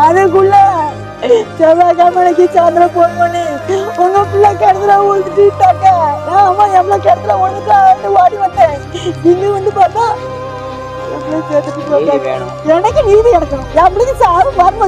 அதுக்குள்ள செவ்வாய்க்கிழமைக்கு சாயந்தரம் போன் பண்ணி உங்க பிள்ளை கிடத்துல ஊழ்ந்துட்டாங்க. நான் அம்மா எவ்வளவு கிடத்துல ஒழுங்கா ஓடி வந்தேன். இங்க வந்து பார்த்தா எனக்கு நீதி கிடைக்கணும். எப்படி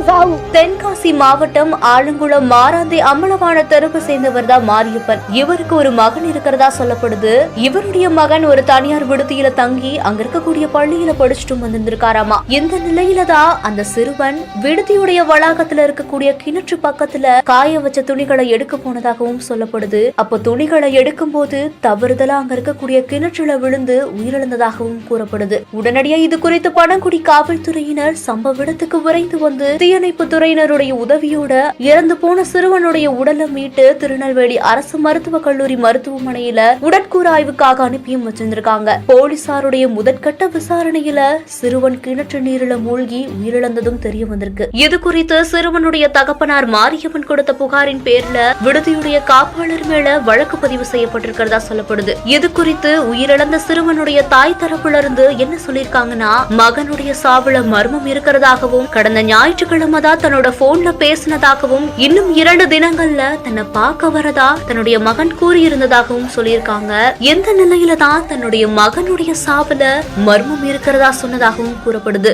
சாவும் தென்காசி மாவட்டம் ஆலங்குளம் மாராந்தை அம்பலவான தெருவை சேர்ந்தவர் தான் மாரியப்பன். இவருக்கு ஒரு மகன் இருக்கிறதா சொல்லப்படுது. இவருடைய மகன் ஒரு தனியார் விடுதியில தங்கி அங்க இருக்கக்கூடிய பள்ளியில படிச்சுட்டு வந்திருக்காராமா. இந்த நிலையில தான் அந்த சிறுவன் விடுதியுடைய வளாகத்துல இருக்கக்கூடிய கிணற்று பக்கத்துல காய வச்ச துணிகளை எடுக்க போனதாகவும் சொல்லப்படுது. அப்போ துணிகளை எடுக்கும் போது தவறுதலா அங்க இருக்கக்கூடிய கிணற்றுல விழுந்து உயிரிழந்ததாகவும் கூறப்படுது. உடனடியாக இது குறித்து பணங்குடி காவல்துறையினர் சம்பவ இடத்துக்கு விரைந்து வந்து தீயணைப்பு துறையினருடைய உதவியோட இறந்து போன சிறுவனுடைய உடலை மீட்டு திருநெல்வேலி அரசு மருத்துவக் கல்லூரி மருத்துவமனையில உடற்கூறு ஆய்வுக்காக அனுப்பியும் வச்சிருந்திருக்காங்க. போலீசாருடைய முதற்கட்ட விசாரணையில சிறுவன் கிணற்று நீரில மூழ்கி உயிரிழந்ததும் தெரிய வந்திருக்கு. இது குறித்து சிறுவனுடைய தகப்பனார் மாரியப்பன் கொடுத்த புகாரின் பேர்ல விடுதியுடைய காப்பாளர் மேல வழக்கு பதிவு செய்யப்பட்டிருக்கிறதா சொல்லப்படுது. இது குறித்து உயிரிழந்த சிறுவனுடைய தாய் தரப்புல இருந்து என்ன சொல்லியிருக்காங்கன்னா, மகனுடைய சாவுல மர்மம் இருக்கிறதாகவும் கடந்த ஞாயிற்றுக்கிழமை தான் தன்னோட போன்ல பேசினதாகவும் இன்னும் 2 தினங்கள்ல தன்னை பார்க்க வரதா தன்னுடைய மகன் கூறியிருந்ததாகவும் சொல்லியிருக்காங்க. எந்த நிலையில தான் தன்னுடைய மகனுடைய சாவுல மர்மம் இருக்கிறதா சொன்னதாகவும் கூறப்படுது.